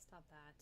stop that.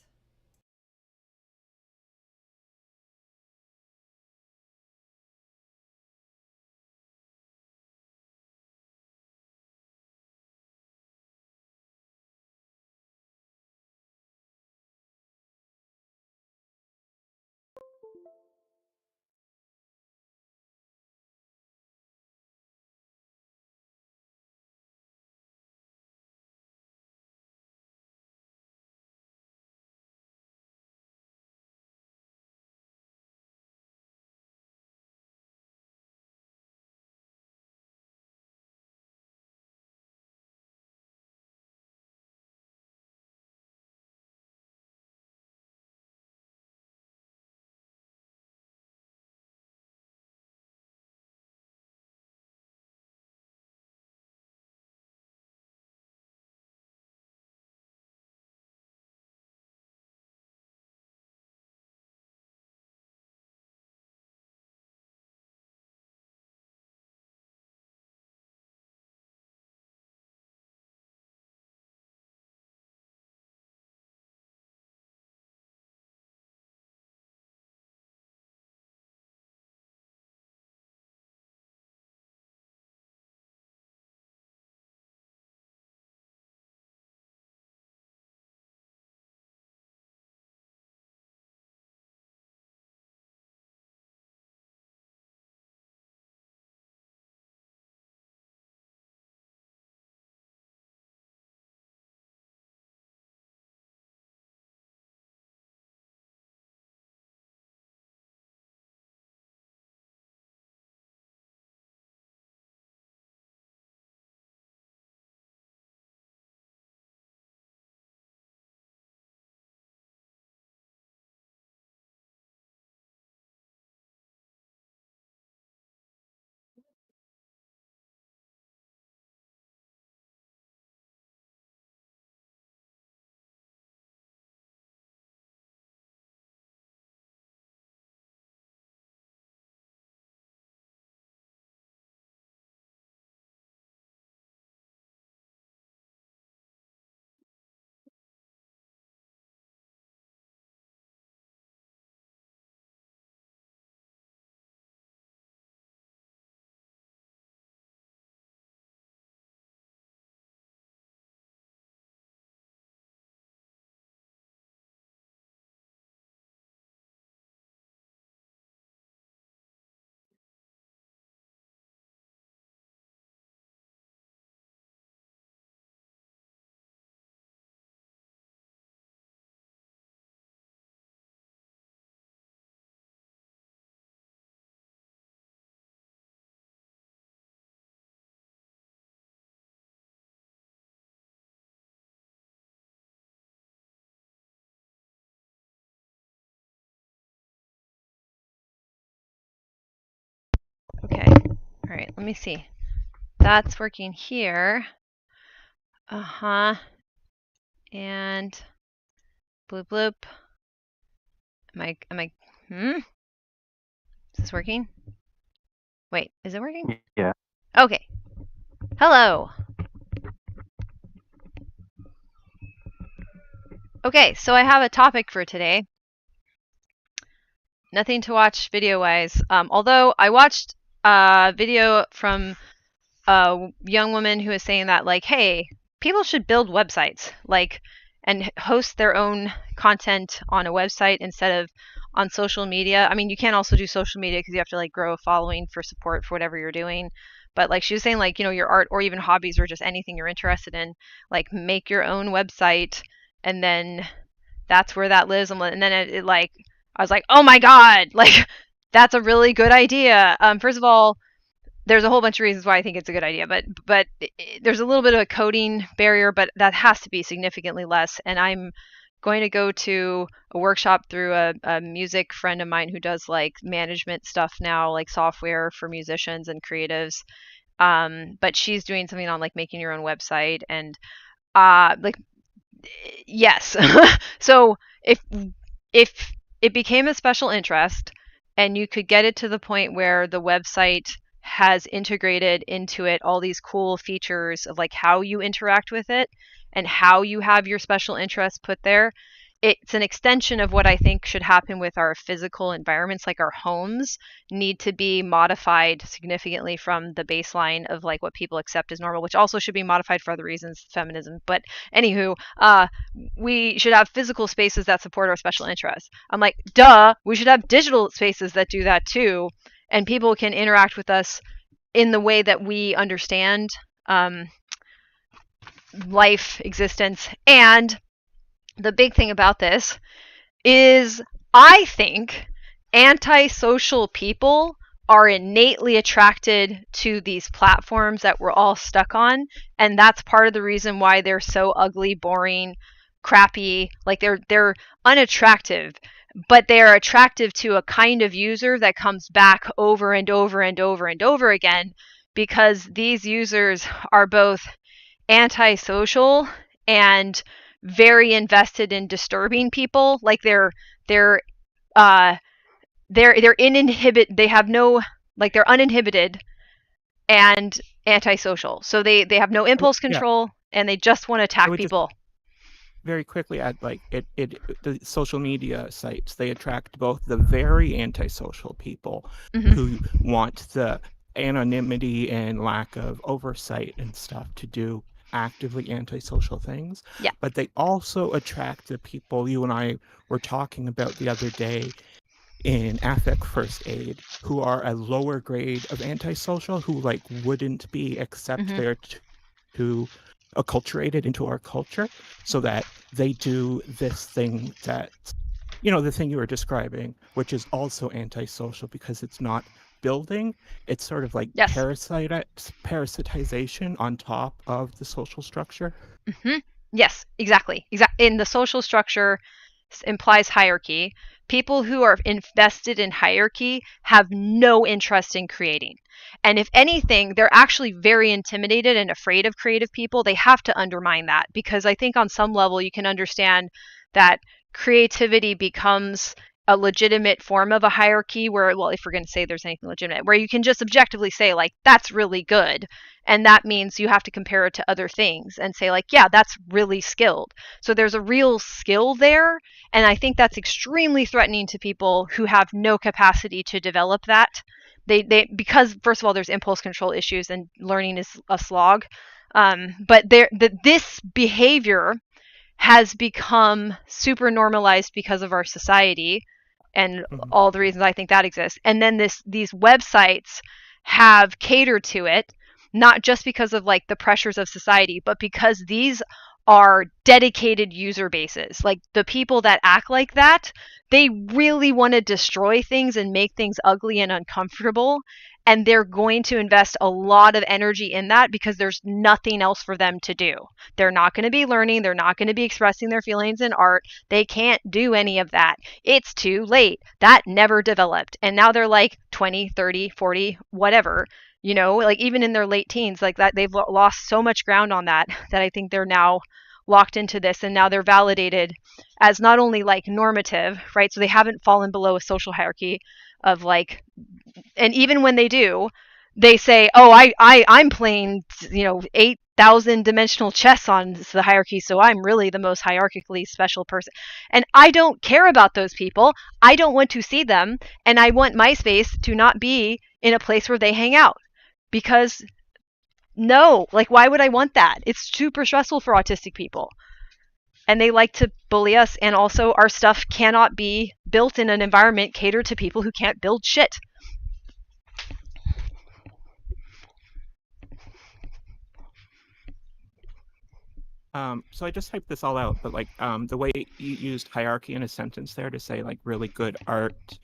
Okay. All right. Let me see. That's working here. And bloop bloop. Is this working? Wait, is it working? Yeah. Okay. Hello. Okay, so I have a topic for today. Nothing to watch video-wise. Although I watched a video from a young woman who was saying that, like, hey, people should build websites, like, and host their own content on a website instead of on social media. I mean, you can also do social media because you have to like grow a following for support for whatever you're doing. But like she was saying, like, your art or even hobbies or just anything you're interested in, like make your own website and then that's where that lives. And then it like, I was like, oh my God, like that's a really good idea. First of all, there's a whole bunch of reasons why I think it's a good idea, but there's a little bit of a coding barrier, but that has to be significantly less. And I'm going to go to a workshop through a music friend of mine who does like management stuff now, like software for musicians and creatives. But she's doing something on like making your own website and like yes. So if it became a special interest and you could get it to the point where the website has integrated into it all these cool features of like how you interact with it and how you have your special interests put there, it's an extension of what I think should happen with our physical environments, like our homes need to be modified significantly from the baseline of like what people accept as normal, which also should be modified for other reasons, feminism. But anywho, we should have physical spaces that support our special interests. I'm like, duh, we should have digital spaces that do that too, and people can interact with us in the way that we understand um, life, existence, and the big thing about this is I think antisocial people are innately attracted to these platforms that we're all stuck on, and that's part of the reason why they're so ugly, boring, crappy, like they're unattractive, but they're attractive to a kind of user that comes back over and over and over and over again, because these users are both antisocial and very invested in disturbing people. Like they're uh they're uninhibited. They have no, like, they're uninhibited and antisocial. So they have no impulse Yeah, control and they just want to I attack would just people. very quickly add, like, the social media sites, they attract both the very antisocial people who Mm-hmm. want the anonymity and lack of oversight and stuff to do actively antisocial things, Yeah. but they also attract the people you and I were talking about the other day in affect first aid, who are a lower grade of antisocial, who like wouldn't be, except Mm-hmm. they're too acculturated into our culture, so that they do this thing that, the thing you were describing, which is also antisocial because it's not building. It's sort of like Yes. parasitization on top of the social structure. Mm-hmm. Yes, exactly. In the social structure implies hierarchy. People who are invested in hierarchy have no interest in creating. And if anything, they're actually very intimidated and afraid of creative people. They have to undermine that, because I think on some level you can understand that creativity becomes a legitimate form of a hierarchy where, well, if we're going to say there's anything legitimate, where you can just objectively say, like, that's really good. And that means you have to compare it to other things and say, like, yeah, that's really skilled. So there's a real skill there, and I think that's extremely threatening to people who have no capacity to develop that. They because first of all, there's impulse control issues and learning is a slog. But this behavior has become super normalized because of our society and Mhm. all the reasons I think that exists. And then these websites have catered to it, not just because of like the pressures of society, but because these are dedicated user bases. Like the people that act like that, they really want to destroy things and make things ugly and uncomfortable. And they're going to invest a lot of energy in that because there's nothing else for them to do. They're not going to be learning. They're not going to be expressing their feelings in art. They can't do any of that. It's too late. That never developed. And now they're like 20, 30, 40, whatever. Like even in their late teens, like that, they've lost so much ground on that I think they're now locked into this, and now they're validated as not only like normative, right? So they haven't fallen below a social hierarchy of like, and even when they do, they say, "Oh, I'm playing, 8,000 dimensional chess on the hierarchy, so I'm really the most hierarchically special person." And I don't care about those people. I don't want to see them, and I want my space to not be in a place where they hang out, because no, like, why would I want that? It's super stressful for autistic people. And they like to bully us, and also our stuff cannot be built in an environment catered to people who can't build shit. So I just typed this all out, but like the way you used hierarchy in a sentence there to say like really good art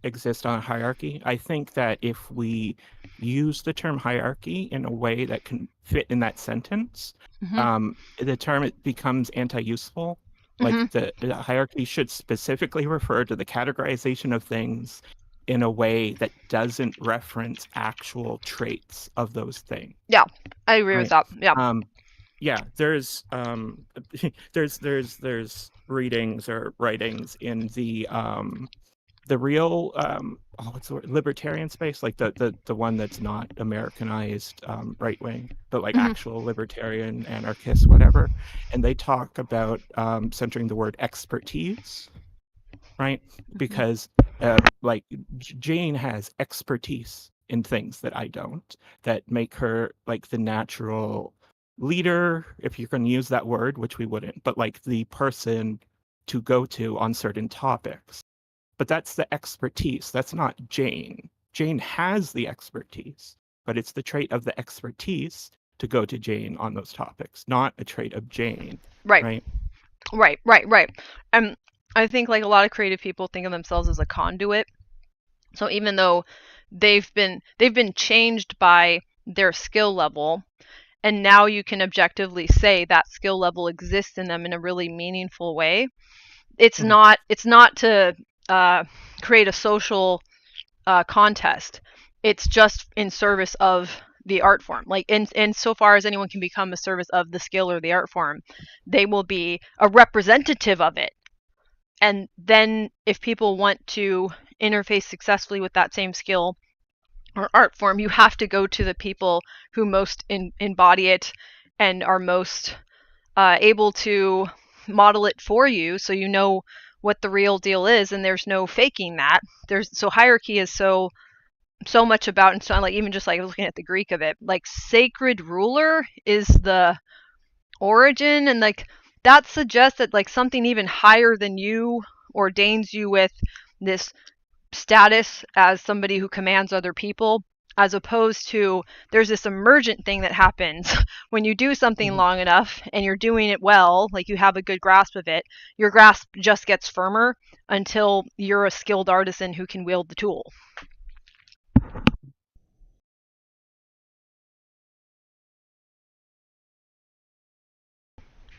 exist on a hierarchy. I think that if we use the term hierarchy in a way that can fit in that sentence, Mm-hmm. the term it becomes anti-useful. Mm-hmm. Like the hierarchy should specifically refer to the categorization of things in a way that doesn't reference actual traits of those things, Yeah, I agree with right? that. Yeah. Um, yeah, there's there's readings or writings in the the real what's the word? Libertarian space, like the one that's not Americanized right wing, but like Hmm. actual libertarian, anarchist, whatever. And they talk about centering the word expertise, right? Because like Jane has expertise in things that I don't, that make her like the natural leader, if you're going to use that word, which we wouldn't, but like the person to go to on certain topics. But that's the expertise. That's not Jane. Jane has the expertise, but it's the trait of the expertise to go to Jane on those topics, not a trait of Jane, Right, right? right. And I think like a lot of creative people think of themselves as a conduit. So even though they've been changed by their skill level, and now you can objectively say that skill level exists in them in a really meaningful way. Mhm. It's not to uh, create a social contest. It's just in service of the art form. Like in so far as anyone can become a service of the skill or the art form, they will be a representative of it. And then if people want to interface successfully with that same skill or art form, you have to go to the people who most embody it and are most able to model it for you, so you know what the real deal is, and there's no faking that. There's so hierarchy is so much about, and so like even just like looking at the Greek of it, like sacred ruler is the origin, and like that suggests that like something even higher than you ordains you with this status as somebody who commands other people, as opposed to there's this emergent thing that happens when you do something Mhm. long enough and you're doing it well, like you have a good grasp of it. Your grasp just gets firmer until you're a skilled artisan who can wield the tool.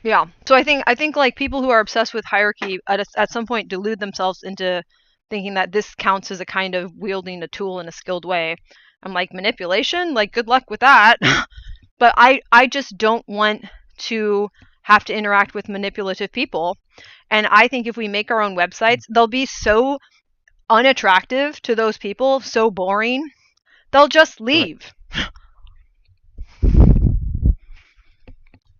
Yeah. So I think like people who are obsessed with hierarchy at some point delude themselves into thinking that this counts as a kind of wielding a tool in a skilled way. I'm like, manipulation? Like, good luck with that. But I just don't want to have to interact with manipulative people. And I think if we make our own websites, they'll be so unattractive to those people, so boring, they'll just Right. leave.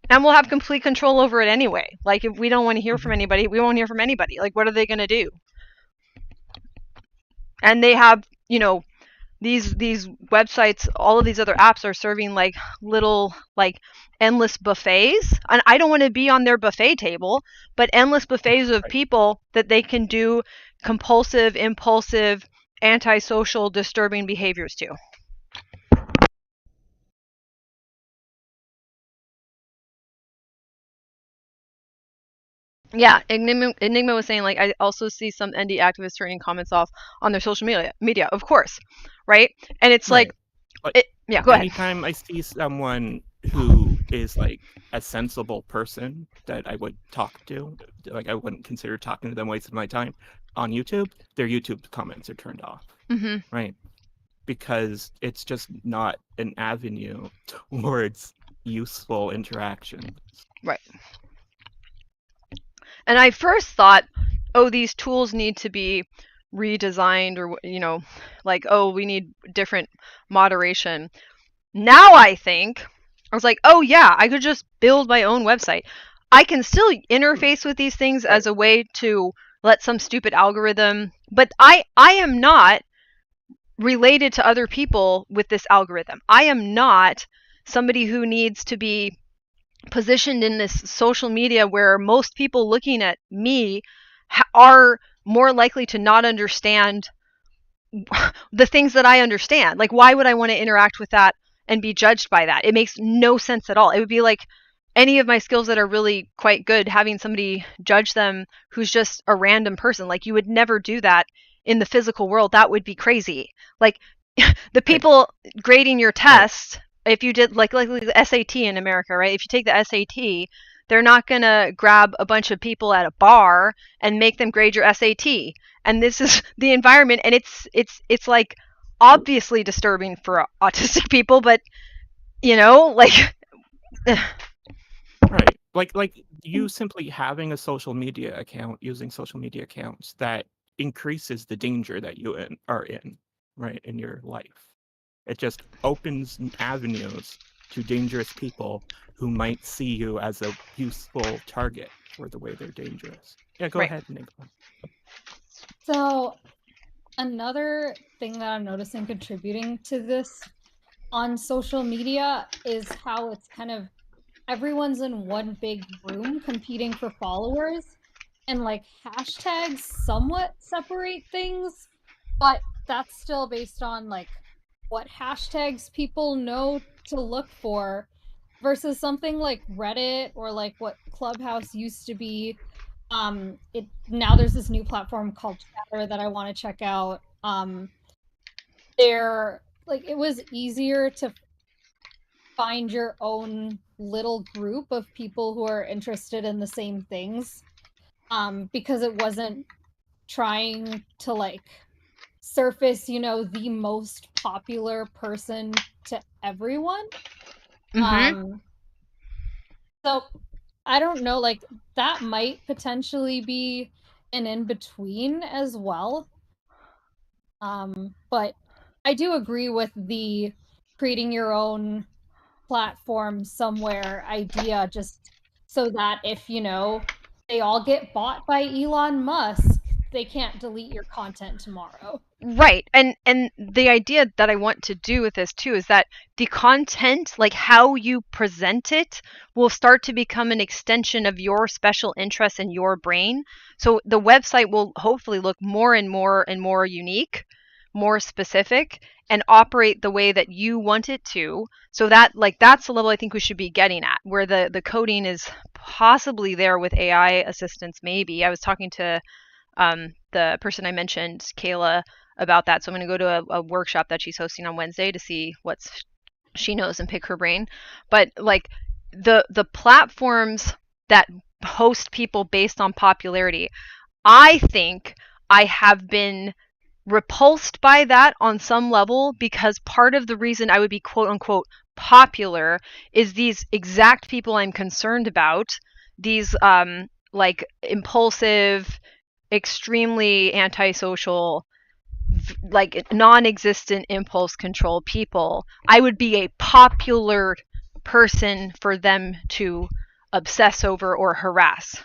And we'll have complete control over it anyway. Like if we don't want to hear from Mhm. anybody, we won't hear from anybody. Like what are they going to do? And they have, these websites, all of these other apps are serving like little like endless buffets, and I don't want to be on their buffet table, but endless buffets of Right. people that they can do compulsive, impulsive, antisocial, disturbing behaviors to. Yeah, Enigma was saying like I also see some ND activists turning comments off on their social media, of course, right? And it's like Right. Like yeah, go ahead. anytime I see someone who is like a sensible person that I would talk to, like I wouldn't consider talking to them wasting my time on YouTube, their YouTube comments are turned off, Hmm. right? Because it's just not an avenue towards useful interaction. Right. And I first thought, oh, these tools need to be redesigned, or like, oh, we need different moderation. Now I think I was like, oh yeah, I could just build my own website. I can still interface with these things as Right. a way to let some stupid algorithm, but I am not related to other people with this algorithm. I am not somebody who needs to be positioned in this social media where most people looking at me are more likely to not understand the things that I understand. Like, why would I want to interact with that and be judged by that? It makes no sense at all. It would be like any of my skills that are really quite good, having somebody judge them who's just a random person. Like, you would never do that in the physical world. That would be crazy. Like, the Right. people grading your Right. test, if you did like the SAT in America, right? If you take the SAT, they're not going to grab a bunch of people at a bar and make them grade your SAT. And this is the environment, and it's like obviously disturbing for autistic people, but like Right. Like you simply having a social media account, using social media accounts that increases the danger that you are in, right, in your life. It just opens avenues to dangerous people who might see you as a useful target for the way they're dangerous. Yeah, go Right. ahead, Nicola. So another thing that I'm noticing contributing to this on social media is how it's kind of everyone's in one big room competing for followers, and like hashtags somewhat separate things, but that's still based on like what hashtags people know to look for versus something like Reddit or like what Clubhouse used to be. It now there's this new platform called Chatter that I want to check out. There like it was easier to find your own little group of people who are interested in the same things, because it wasn't trying to like surface, the most popular person to everyone. Mm-hmm. um so I don't know, like that might potentially be an in between as well. But I do agree with the creating your own platform somewhere idea, just so that if, they all get bought by Elon Musk, they can't delete your content tomorrow. Right. And the idea that I want to do with this too is that the content, like how you present it, will start to become an extension of your special interests in your brain. So the website will hopefully look more and more unique, more specific, and operate the way that you want it to. So that like that's the level I think we should be getting at, where the coding is possibly there with AI assistance maybe. I was talking to the person I mentioned, Kayla, about that. So I'm going to go to a workshop that she's hosting on Wednesday to see what she knows and pick her brain. But like the platforms that host people based on popularity, I think I have been repulsed by that on some level because part of the reason I would be quote unquote popular is these exact people I'm concerned about, these like impulsive, extremely antisocial, like non-existent impulse control people. I would be a popular person for them to obsess over or harass.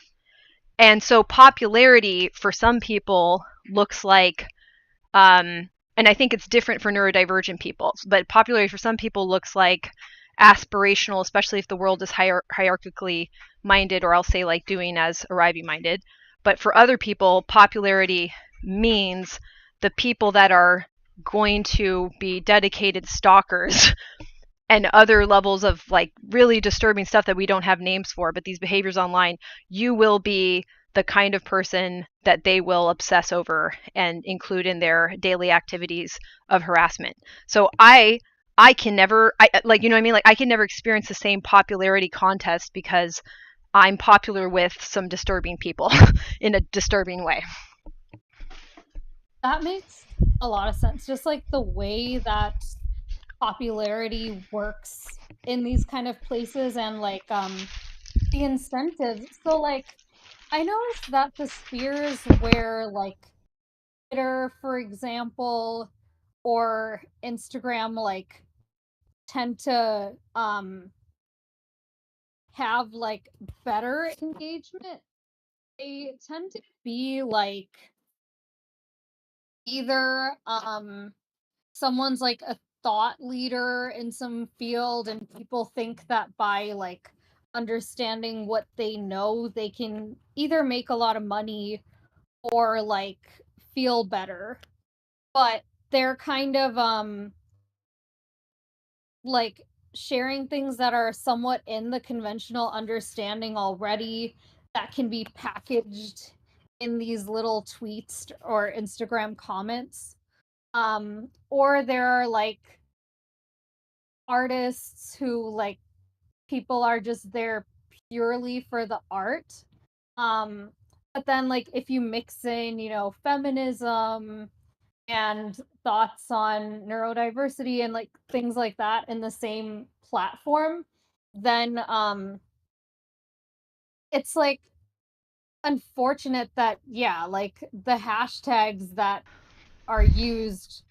And so popularity for some people looks like and I think it's different for neurodivergent people, but popularity for some people looks like aspirational, especially if the world is hierarchically minded, or I'll say like doing as arriving minded. But for other people, popularity means the people that are going to be dedicated stalkers and other levels of like really disturbing stuff that we don't have names for, but these behaviors online, you will be the kind of person that they will obsess over and include in their daily activities of harassment. So I can never like, you know what I mean, like I can never experience the same popularity contest because I'm popular with some disturbing people in a disturbing way. That makes a lot of sense. Just like the way that popularity works in these kind of places, and like the incentives. So like I noticed that the spheres where like Twitter, for example, or Instagram like tend to have like better engagement, they tend to be like either someone's like a thought leader in some field, and people think that by like understanding what they know they can either make a lot of money or like feel better, but they're kind of like sharing things that are somewhat in the conventional understanding already, that can be packaged in these little tweets or Instagram comments. Or there are like artists who like people are just there purely for the art. Um, but then like if you mix in, feminism and thoughts on neurodiversity and like things like that in the same platform, then it's like unfortunate that, yeah, like the hashtags that are used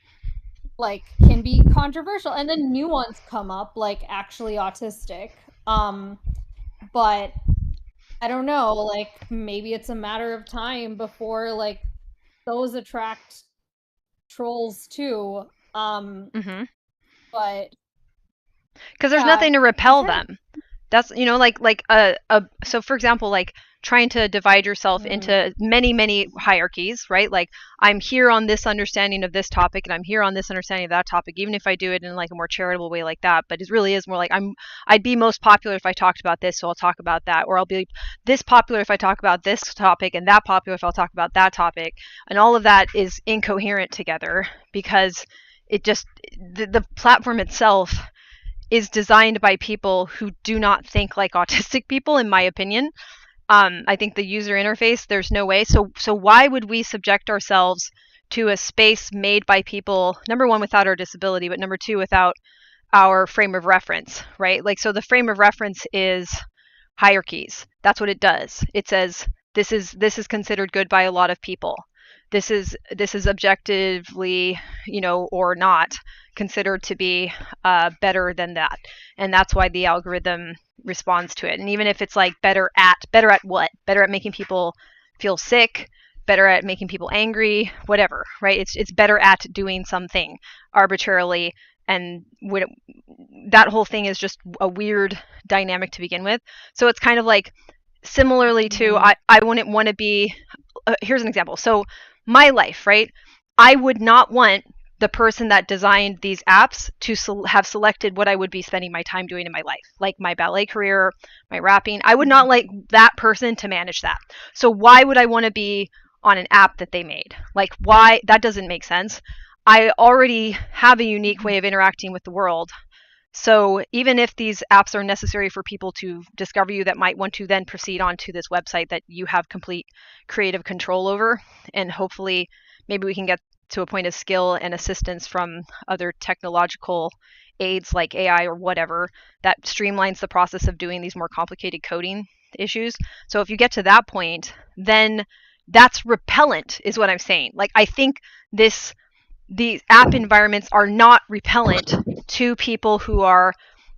like can be controversial, and then new ones come up like actually autistic. But I don't know, like maybe it's a matter of time before like those attract trolls too. Mm-hmm. But Because there's yeah, nothing to I'm repel trying. them. That's so for example, like trying to divide yourself into many hierarchies, right? Like I'm here on this understanding of this topic and I'm here on this understanding of that topic, even if I do it in like a more charitable way like that. But it really is more like I'd be most popular if I talked about this, so I'll talk about that, or I'll be this popular if I talk about this topic, and that popular if I'll talk about that topic. And all of that is incoherent together because it just the platform itself is designed by people who do not think like autistic people, in my opinion. I think the user interface, there's no way. So why would we subject ourselves to a space made by people, number one, without our disability, but number two, without our frame of reference, right? Like, so the frame of reference is hierarchies. That's what it does. It says this is considered good by a lot of people. This is objectively, or not considered to be better than that, and that's why the algorithm responds to it. And even if it's like better at what? Better at making people feel sick, better at making people angry, whatever, right? It's better at doing something arbitrarily, and that whole thing is just a weird dynamic to begin with. So it's kind of like similarly to I wouldn't want to be here's an example. So my life, right? I would not want the person that designed these apps to have selected what I would be spending my time doing in my life, like my ballet career, my rapping. I would not like that person to manage that. So why would I want to be on an app that they made? Like, why? That doesn't make sense. I already have a unique way of interacting with the world. So even if these apps are necessary for people to discover you that might want to then proceed onto this website that you have complete creative control over, and hopefully maybe we can get to a point of skill and assistance from other technological aids like AI or whatever that streamlines the process of doing these more complicated coding issues. So if you get to that point, then that's repellent is what I'm saying. Like I think these app environments are not repellent to people who are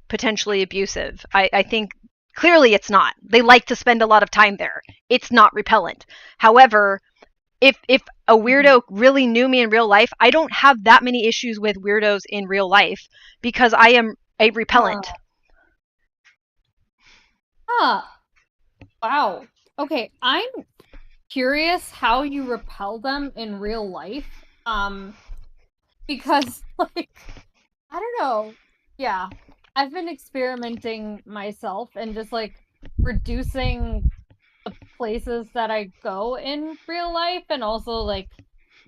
potentially abusive. I think clearly it's not. They like to spend a lot of time there. It's not repellent. However, if a weirdo really knew me in real life, I don't have that many issues with weirdos in real life because I am a repellent. Wow. Okay, I'm curious how you repel them in real life. Because like I don't know. Yeah. I've been experimenting myself and just like reducing the places that I go in real life and also like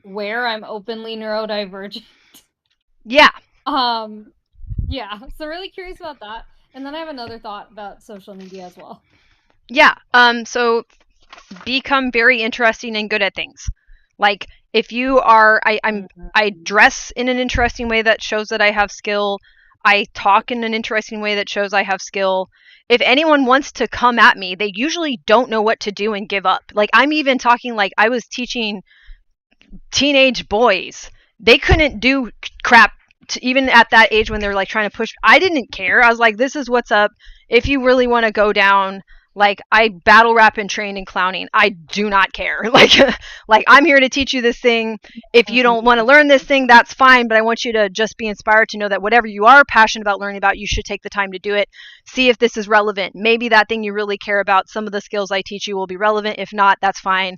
where I'm openly neurodivergent. Yeah. Yeah, so really curious about that. And then I have another thought about social media as well. Yeah. So become very interesting and good at things. Like if you are I dress in an interesting way that shows that I have skill. I talk in an interesting way that shows I have skill. If anyone wants to come at me, they usually don't know what to do and give up. Like I'm even talking like I was teaching teenage boys. They couldn't do crap even at that age when they're like trying to push. I didn't care. I was like, this is what's up. If you really want to go down, like I battle rap and train in clowning. I do not care. Like I'm here to teach you this thing. If you don't want to learn this thing, that's fine. But I want you to just be inspired to know that whatever you are passionate about learning about, you should take the time to do it. See if this is relevant. Maybe that thing you really care about, some of the skills I teach you will be relevant. If not, that's fine,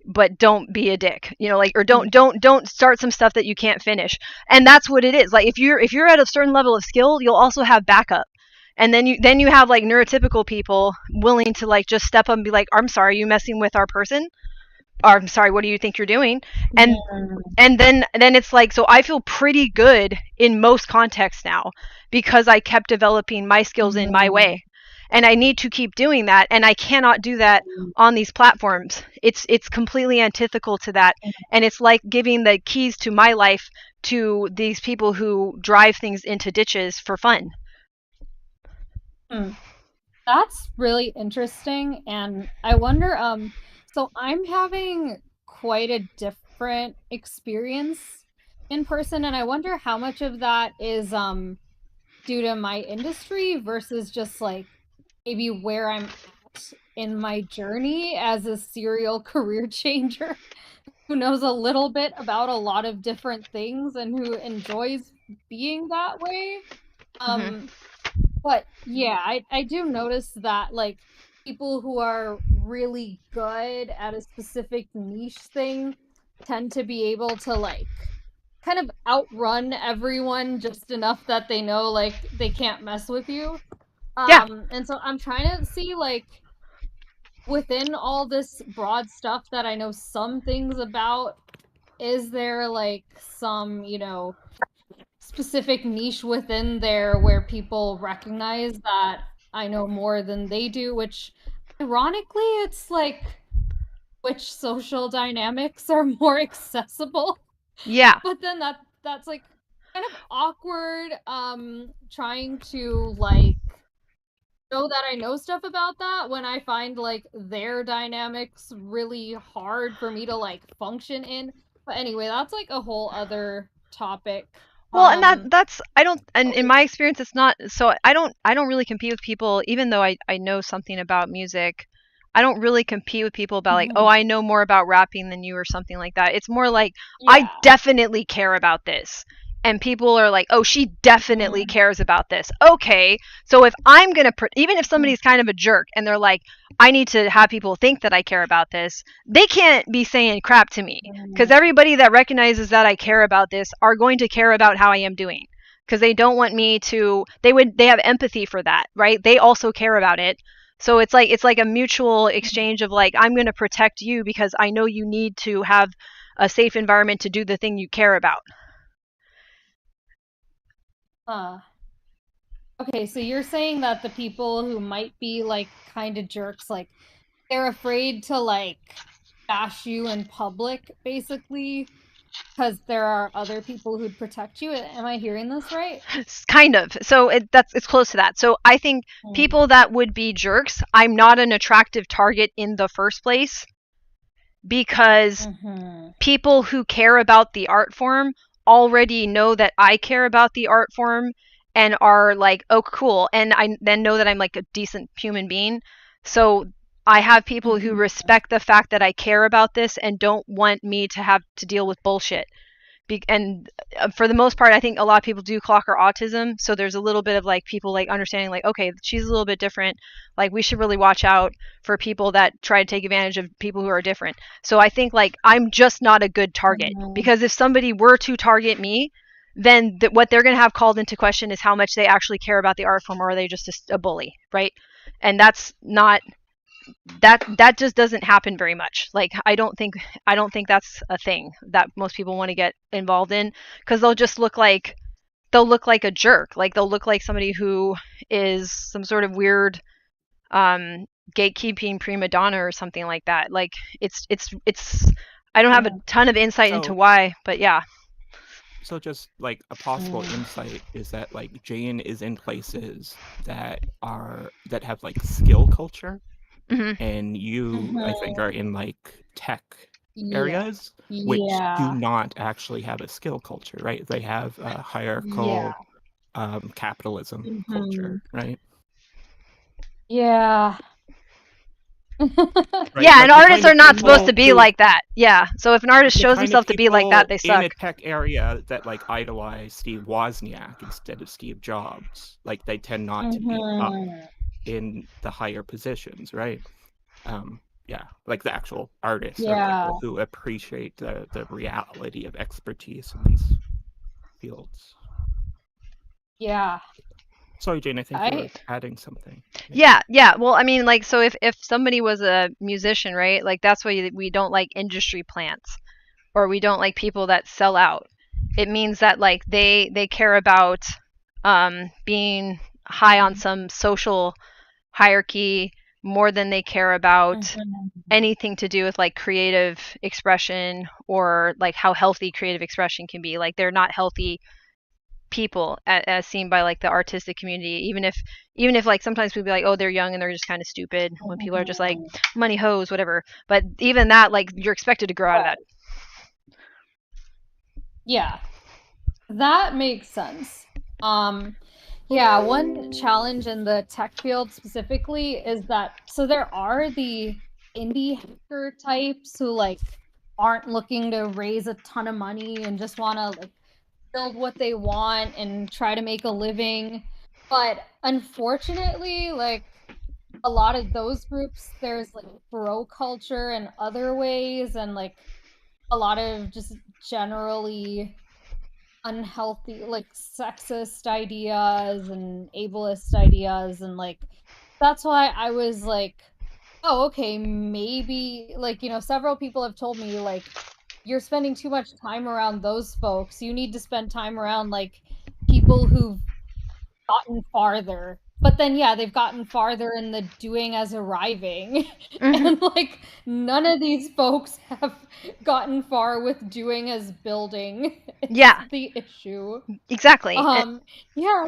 but don't be a dick, like, or don't start some stuff that you can't finish. And that's what it is. Like if you're at a certain level of skill, you'll also have backup. And then you have like neurotypical people willing to like just step up and be like, I'm sorry, you messing with our person, or I'm sorry, what do you think you're doing? And then it's like, so I feel pretty good in most contexts now because I kept developing my skills in my way. And I need to keep doing that, and I cannot do that on these platforms. It's completely antithetical to that, and it's like giving the keys to my life to these people who drive things into ditches for fun. That's really interesting, and I wonder So I'm having quite a different experience in person, and I wonder how much of that is due to my industry versus just like maybe where I'm at in my journey as a serial career changer who knows a little bit about a lot of different things and who enjoys being that way. Hmm. Um, but yeah, I do notice that like people who are really good at a specific niche thing tend to be able to like kind of outrun everyone just enough that they know like they can't mess with you. Yeah. And so I'm trying to see like within all this broad stuff that I know some things about, is there like some, specific niche within there where people recognize that I know more than they do, which ironically it's like which social dynamics are more accessible. Yeah. But then that's like kind of awkward trying to like know that I know stuff about that when I find like their dynamics really hard for me to like function in. But anyway, that's like a whole other topic. Well, and Um that's I don't, and in okay. my experience it's not, so I don't really compete with people even though I know something about music. I don't really compete with people about like, "Oh, I know more about rapping than you," or something like that. It's more like I Yeah. definitely care about this. And people are like, "Oh, she definitely Mhm. cares about this." Okay. So if I'm going to even if somebody's kind of a jerk and they're like, "I need to have people think that I care about this." They can't be saying crap to me, because Mhm. everybody that recognizes that I care about this are going to care about how I am doing, because they don't want me to, they have empathy for that, right? They also care about it. So it's like a mutual exchange of like, I'm going to protect you because I know you need to have a safe environment to do the thing you care about. Huh. Okay, so you're saying that the people who might be like kind of jerks, like they're afraid to like bash you in public, basically, because there are other people who'd protect you. Am I hearing this right? Kind of. So it's close to that. So I think Mm. people that would be jerks, I'm not an attractive target in the first place, because Mm-hmm. people who care about the art form already know that I care about the art form and are like, "Oh, cool." And I then know that I'm like a decent human being. So I have people who Mm-hmm. respect the fact that I care about this and don't want me to have to deal with bullshit. And for the most part, I think a lot of people do clock her autism. So there's a little bit of like people like understanding like, okay, she's a little bit different. Like we should really watch out for people that try to take advantage of people who are different. So I think like I'm just not a good target, Mm-hmm. because if somebody were to target me, then what they're going to have called into question is how much they actually care about the art form, or are they just a bully, right? And that's not, that just doesn't happen very much. Like I don't think that's a thing that most people want to get involved in, because they'll look like a jerk. Like they'll look like somebody who is some sort of weird um gatekeeping prima donna or something like that. Like it's I don't have a Yeah. ton of insight into So why, but yeah. so just like a possible Mm. insight is that like Jane is in places that have like skill culture, Hmm. and you, I think, Mm-hmm. are in like tech Yeah. areas which do Yeah. not actually have a skill culture, right? They have a Yeah. hierarchical capitalism Mm-hmm. culture, right? Yeah. Right? Yeah, and Like the artists kind are of not supposed to people be who like that. Yeah. So if an artist the shows kind of himself to be like that, people they in suck. a tech area that like idolize Steve Wozniak instead of Steve Jobs, like they tend not to be up Mm-hmm. in the higher positions, right? Yeah, like the actual artists or Yeah. people who appreciate the reality of expertise in these fields. Yeah. Sorry, Jane, I think you were I adding something. Yeah. Yeah. Well, I mean, like, so if somebody was a musician, right? Like, that's why we don't like industry plants, or we don't like people that sell out. It means that like they care about being high on some social hierarchy more than they care about Mhm. anything to do with like creative expression, or like how healthy creative expression can be. Like they're not healthy people as seen by like the artistic community, even if like sometimes people be like, oh, they're young and they're just kind of stupid, when people are just like money hoes, whatever. But even that, like, you're expected to grow out of that. Yeah, that makes sense. Yeah, one challenge in the tech field specifically is that, so there are the indie hacker types who like aren't looking to raise a ton of money and just want to like build what they want and try to make a living. But unfortunately, like a lot of those groups, there's like bro culture and other ways, and like a lot of just generally unhealthy, like sexist ideas and ableist ideas. And like that's why I was like, oh, okay, maybe, like, several people have told me like, you're spending too much time around those folks. You need to spend time around like people who've gotten farther. But then yeah, they've gotten farther in the doing as arriving. And like none of these folks have gotten far with doing as building. It's Yeah, the issue. exactly. Yeah.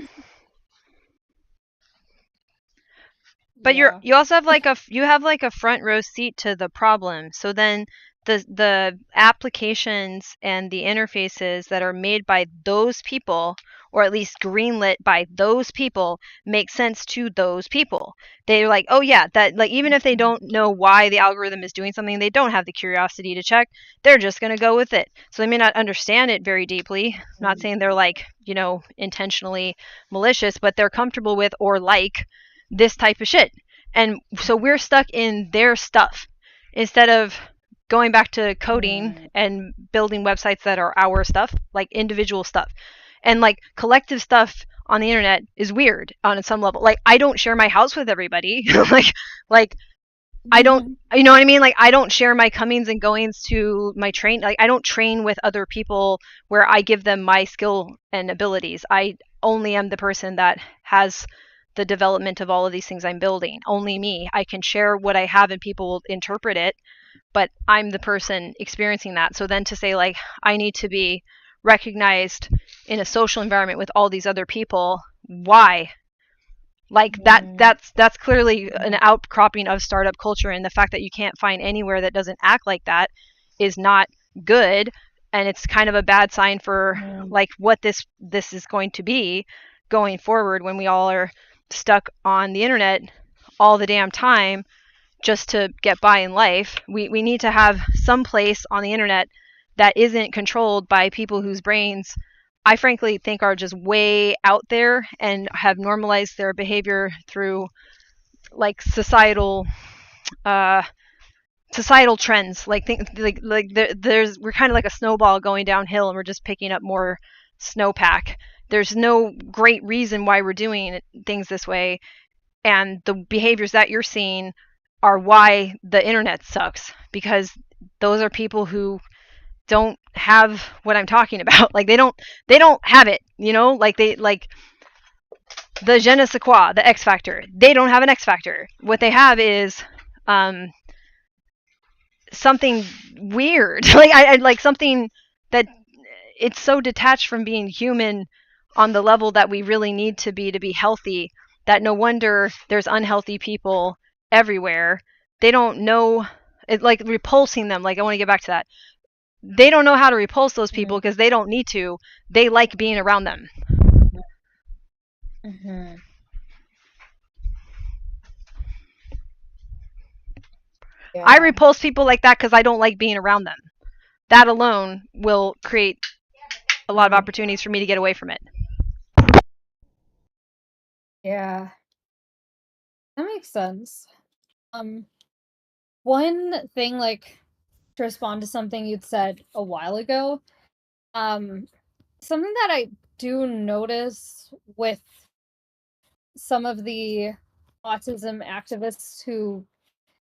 But Yeah. you also have like a front row seat to the problem. So then the applications and the interfaces that are made by those people, or at least greenlit by those people, make sense to those people. They're like, oh yeah, that, like, even if they don't know why the algorithm is doing something, they don't have the curiosity to check, they're just going to go with it. So they may not understand it very deeply. I'm not saying they're like, intentionally malicious, but they're comfortable with or like this type of shit. And so we're stuck in their stuff instead of going back to coding and building websites that are our stuff, like individual stuff. And like collective stuff on the internet is weird on some level. Like, I don't share my house with everybody. like I don't, you know what I mean? Like, I don't share my comings and goings to my train. Like, I don't train with other people where I give them my skill and abilities. I only am the person that has the development of all of these things I'm building. Only me. I can share what I have and people will interpret it, but I'm the person experiencing that. So then to say, like, I need to be recognized in a social environment with all these other people, why? Like, that's clearly an outcropping of startup culture, and the fact that you can't find anywhere that doesn't act like that is not good. And it's kind of a bad sign for like what this is going to be going forward, when we all are stuck on the internet all the damn time just to get by in life. We need to have some place on the internet that isn't controlled by people whose brains I frankly think are just way out there and have normalized their behavior through like societal trends. Like, there's we're kind of like a snowball going downhill, and we're just picking up more snowpack. There's no great reason why we're doing things this way, and the behaviors that you're seeing are why the internet sucks, because those are people who don't have what I'm talking about. Like, they don't have it, like the je ne sais quoi, the X factor. They don't have an X factor. What they have is something weird. Like, I like something that it's so detached from being human on the level that we really need to be healthy, that no wonder there's unhealthy people everywhere. They don't know it, like repulsing them. Like, I want to get back to that. They don't know how to repulse those people because they don't need to. They like being around them. Yeah. I repulse people like that because I don't like being around them. That alone will create a lot of opportunities for me to get away from it. Yeah. That makes sense. One thing, like, to respond to something you'd said a while ago, something that I do notice with some of the autism activists who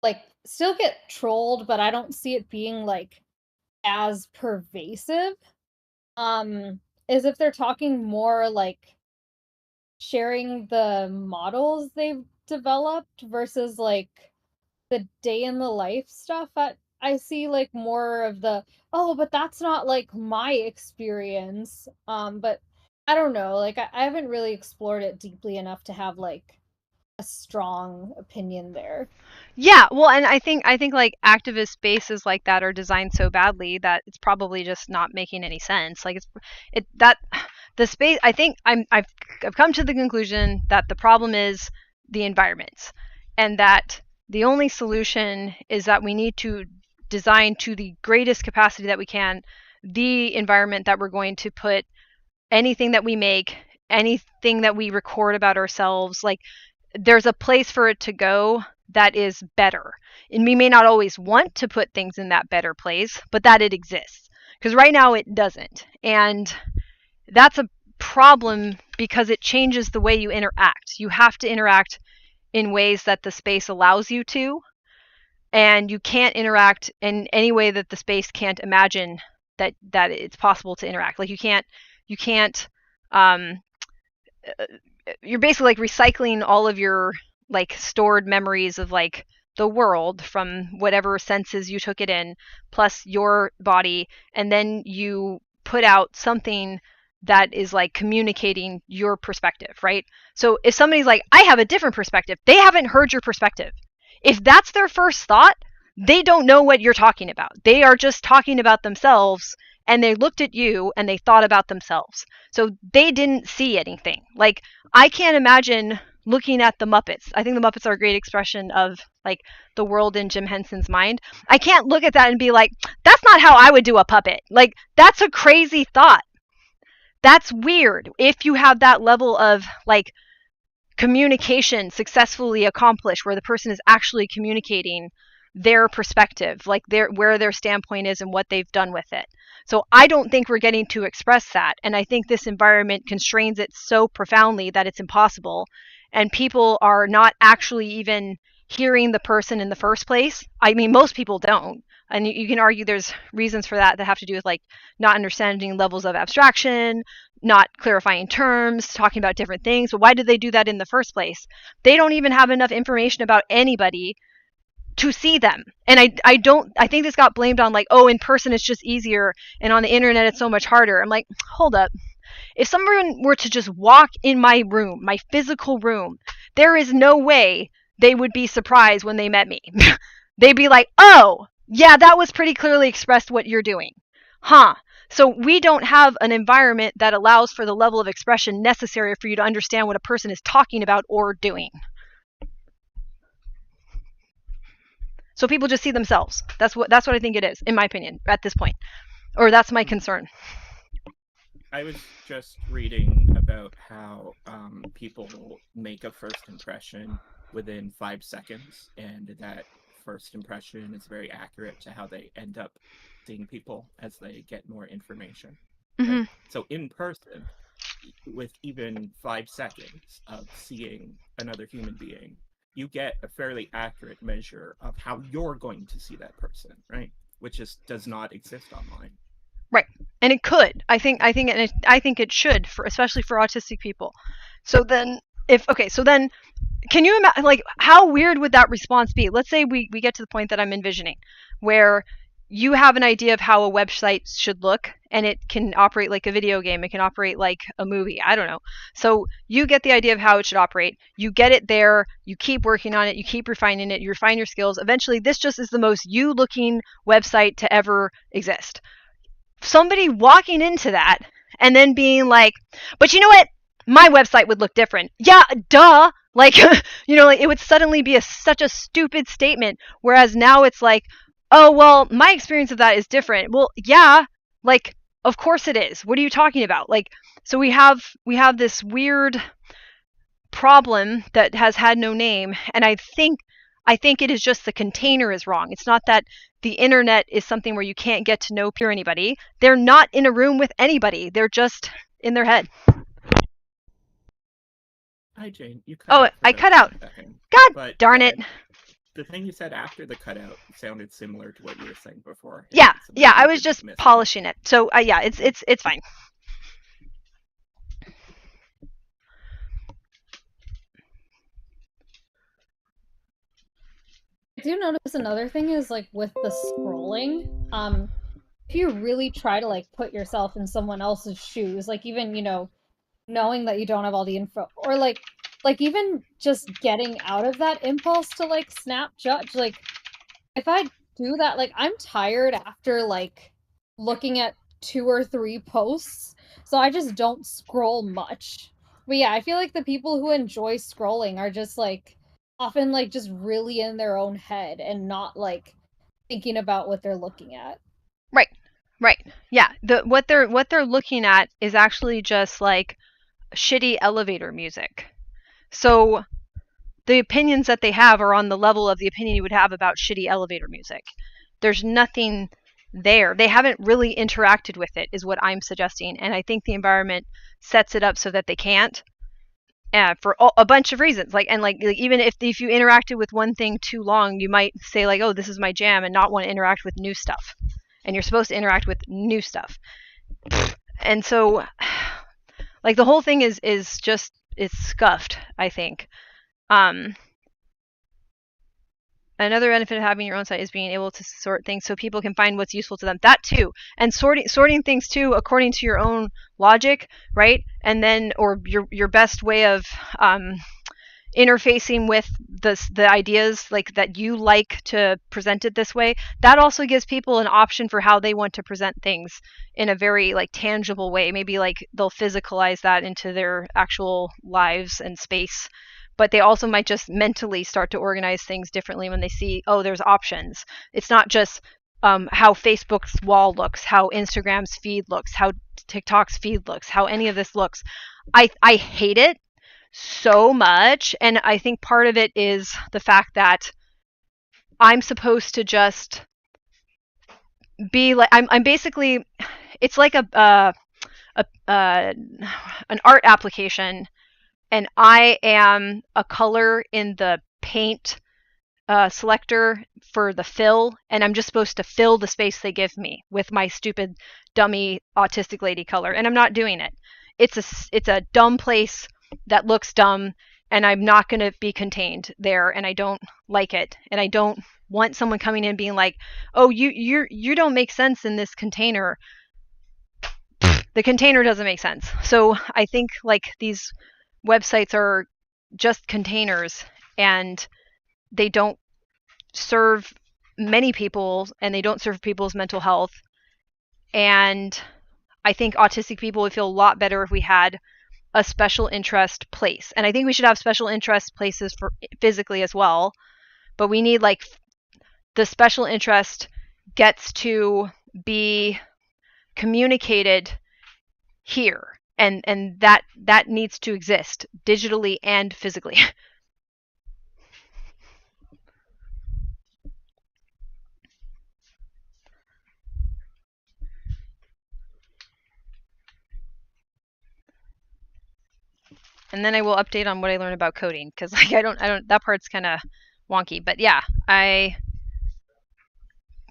like still get trolled, but I don't see it being like as pervasive, is if they're talking more like sharing the models they've developed versus like the day in the life stuff. I see like more of the, oh, but that's not like my experience. But I don't know, like I haven't really explored it deeply enough to have like a strong opinion there. Yeah, well, and I think like activist spaces like that are designed so badly that it's probably just not making any sense. Like it that the space. I think I've come to the conclusion that the problem is the environments, and that the only solution is that we need to design to the greatest capacity that we can the environment that we're going to put anything that we make, anything that we record about ourselves, like there's a place for it to go that is better. And we may not always want to put things in that better place, but that it exists. Because right now it doesn't. And that's a problem because it changes the way you interact. You have to interact in ways that the space allows you to, and you can't interact in any way that the space can't imagine that it's possible to interact. Like you can't um you're basically like recycling all of your like stored memories of like the world from whatever senses you took it in plus your body, and then you put out something that is like communicating your perspective, right? So if somebody's like, I have a different perspective, they haven't heard your perspective. If that's their first thought, they don't know what you're talking about. They are just talking about themselves, and they looked at you and they thought about themselves. So they didn't see anything. Like, I can't imagine looking at the Muppets. I think the Muppets are a great expression of like the world in Jim Henson's mind. I can't look at that and be like, that's not how I would do a puppet. Like, that's a crazy thought. That's weird. If you have that level of like communication successfully accomplished where the person is actually communicating their perspective, like where their standpoint is and what they've done with it. So I don't think we're getting to express that, and I think this environment constrains it so profoundly that it's impossible, and people are not actually even hearing the person in the first place. I mean, most people don't, and you can argue there's reasons for that have to do with like not understanding levels of abstraction, not clarifying terms, talking about different things. But why did they do that in the first place? They don't even have enough information about anybody to see them. And I think this got blamed on like, oh, in person it's just easier and on the internet it's so much harder. I'm like, hold up. If someone were to just walk in my room, my physical room, there is no way they would be surprised when they met me. They'd be like, oh, yeah, that was pretty clearly expressed what you're doing. Huh. So we don't have an environment that allows for the level of expression necessary for you to understand what a person is talking about or doing. So people just see themselves. That's what I think it is, in my opinion, at this point. Or that's my concern. I was just reading about how people make a first impression within 5 seconds, and that first impression is very accurate to how they end up seeing people as they get more information. Mm-hmm. Right? So in person, with even 5 seconds of seeing another human being, you get a fairly accurate measure of how you're going to see that person, right? Which just does not exist online. Right. And it could. I think it should, for especially for autistic people. So then can you imagine, like, how weird would that response be? Let's say we get to the point that I'm envisioning, where you have an idea of how a website should look, and it can operate like a video game. It can operate like a movie. I don't know. So you get the idea of how it should operate. You get it there. You keep working on it. You keep refining it. You refine your skills. Eventually, this just is the most you-looking website to ever exist. Somebody walking into that and then being like, but you know what? My website would look different. Yeah, duh. Like, like it would suddenly be such a stupid statement. Whereas now it's like, oh, well, my experience of that is different. Well, yeah, like, of course it is. What are you talking about? Like, so we have this weird problem that has had no name. And I think it is just the container is wrong. It's not that the internet is something where you can't get to know anybody. They're not in a room with anybody. They're just in their head. Hi, Jane. You cut out. I cut out. God darn it. The thing you said after the cutout sounded similar to what you were saying before. Yeah, I was just polishing it. So yeah, it's fine. I do notice another thing is like with the scrolling, if you really try to like put yourself in someone else's shoes, like even, knowing that you don't have all the info, or like even just getting out of that impulse to like snap judge. Like if I do that, like I'm tired after like looking at 2 or 3 posts, so I just don't scroll much. But yeah, I feel like the people who enjoy scrolling are just like often like just really in their own head and not like thinking about what they're looking at. Right. Right. Yeah. What they're looking at is actually just like shitty elevator music. So the opinions that they have are on the level of the opinion you would have about shitty elevator music. There's nothing there. They haven't really interacted with it, is what I'm suggesting. And I think the environment sets it up so that they can't. For a bunch of reasons, like even if you interacted with one thing too long, you might say like, oh, this is my jam, and not want to interact with new stuff. And you're supposed to interact with new stuff. And so, like, the whole thing is just, it's scuffed, I think. Another benefit of having your own site is being able to sort things so people can find what's useful to them. That too. And sorting things too according to your own logic, right? And then, or your best way of interfacing with the ideas like that you like to present it this way. That also gives people an option for how they want to present things in a very like tangible way. Maybe like they'll physicalize that into their actual lives and space. But they also might just mentally start to organize things differently when they see, oh, there's options. It's not just how Facebook's wall looks, how Instagram's feed looks, how TikTok's feed looks, how any of this looks. I hate it so much. And I think part of it is the fact that I'm supposed to just be like, I'm basically, it's like an art application, and I am a color in the paint selector for the fill, and I'm just supposed to fill the space they give me with my stupid dummy autistic lady color, and I'm not doing it. It's a dumb place that looks dumb, and I'm not going to be contained there, and I don't like it, and I don't want someone coming in being like, oh, you don't make sense in this container. The container doesn't make sense. So I think like these websites are just containers, and they don't serve many people, and they don't serve people's mental health. And I think autistic people would feel a lot better if we had a special interest place. And I think we should have special interest places for physically as well. But we need like the special interest gets to be communicated here. And that needs to exist digitally and physically. And then I will update on what I learned about coding, because like I don't that part's kind of wonky. But yeah, Kyle,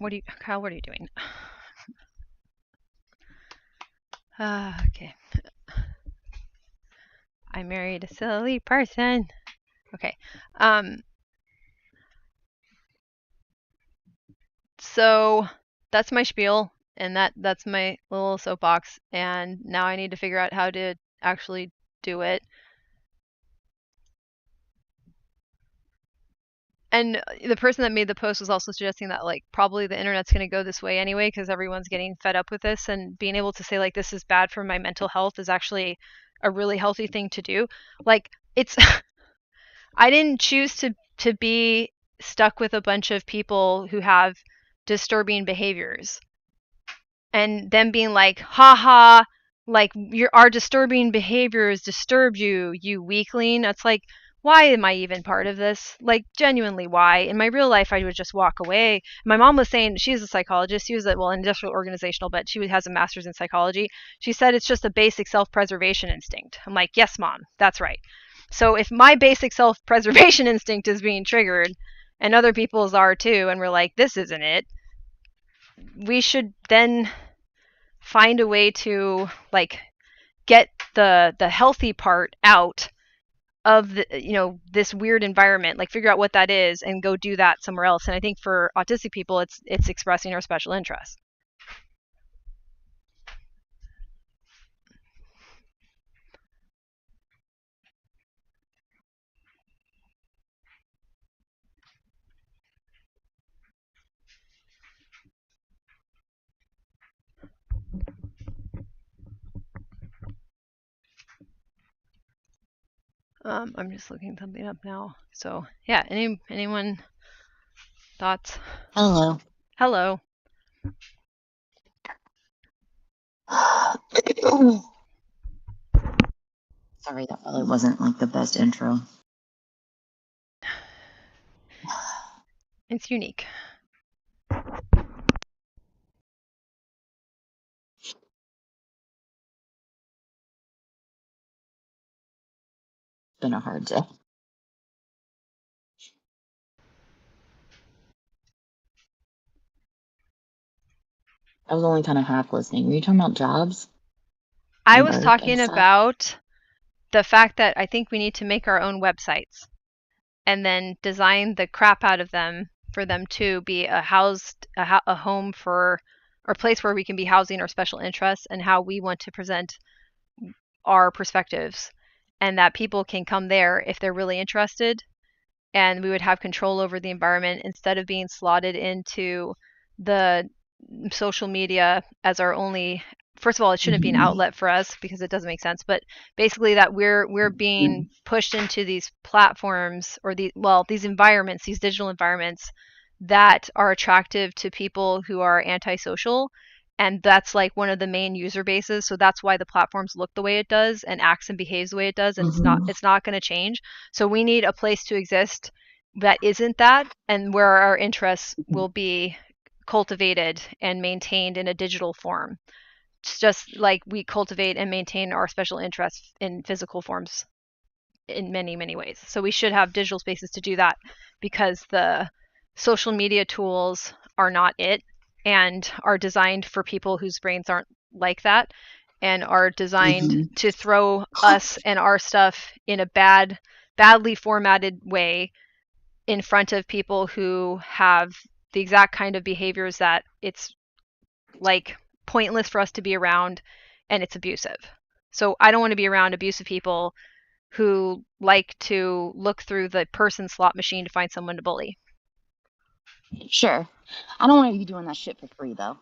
what are you doing? Okay. I married a silly person. Okay. So that's my spiel, and that's my little soapbox, and now I need to figure out how to actually do it. And the person that made the post was also suggesting that like probably the internet's going to go this way anyway, because everyone's getting fed up with this, and being able to say like this is bad for my mental health is actually a really healthy thing to do. Like it's I didn't choose to be stuck with a bunch of people who have disturbing behaviors, and them being like, haha, like our disturbing behaviors disturbed you, you weakling. It's like, why am I even part of this? Like, genuinely, why? In my real life, I would just walk away. My mom was saying, she's a psychologist. She was industrial organizational, but she has a master's in psychology. She said it's just a basic self-preservation instinct. I'm like, yes, mom, that's right. So if my basic self-preservation instinct is being triggered, and other people's are too, and we're like, this isn't it, we should then find a way to like get the healthy part out of the this weird environment, like figure out what that is and go do that somewhere else. And I think for autistic people it's expressing our special interests. I'm just looking something up now. So yeah, anyone thoughts? Hello. Hello. Sorry, that probably wasn't like the best intro. It's unique. It's been a hard day. I was only kind of half listening. Were you talking about jobs I and was birth and talking stuff? about the fact that I think we need to make our own websites and then design the crap out of them for them to be a home for or place where we can be housing our special interests and how we want to present our perspectives, and that people can come there if they're really interested, and we would have control over the environment instead of being slotted into the social media as our only. First of all, it shouldn't be an outlet for us because it doesn't make sense, but basically that we're being pushed into these platforms or these environments, these digital environments that are attractive to people who are antisocial, and that's like one of the main user bases. So that's why the platforms look the way it does and acts and behaves the way it does, and it's not going to change. So we need a place to exist that isn't that, and where our interests will be cultivated and maintained in a digital form. It's just like we cultivate and maintain our special interests in physical forms in many, many ways. So we should have digital spaces to do that, because the social media tools are not it, and are designed for people whose brains aren't like that, and are designed to throw us and our stuff in a badly formatted way in front of people who have the exact kind of behaviors that it's like pointless for us to be around, and it's abusive. So I don't want to be around abusive people who like to look through the person slot machine to find someone to bully. Sure. I don't want to be doing that shit for free, though.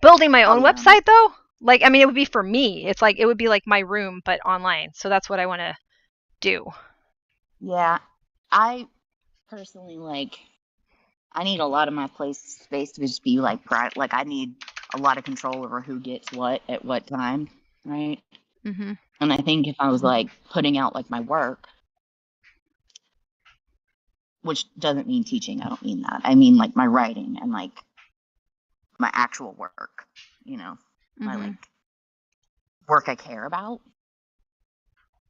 Building my own I'll be website, honest. though, like, I mean, it would be for me. It's like, it would be like my room, but online. So that's what I want to do. Yeah, I personally I need a lot of my space to just be like private. Like I need a lot of control over who gets what at what time, right? Mm-hmm. And I think if I was like putting out like my work, which doesn't mean teaching, I don't mean that. I mean like my writing and like my actual work, my Mm-hmm. like work I care about.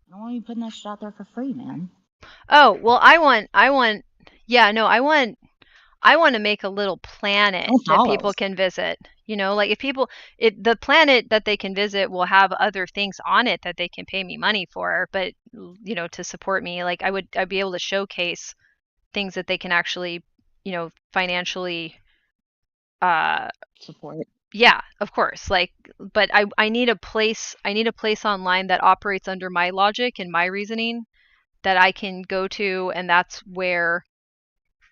I don't want to be putting that shit out there for free, man. Oh, well, I want, yeah, no, I want to make a little planet that people $12. can visit. Like if the planet that they can visit will have other things on it that they can pay me money for, but to support me, like I'd be able to showcase things that they can actually, financially, Support. yeah, of course. Like, but I need a place. I need a place online that operates under my logic and my reasoning that I can go to, and that's where,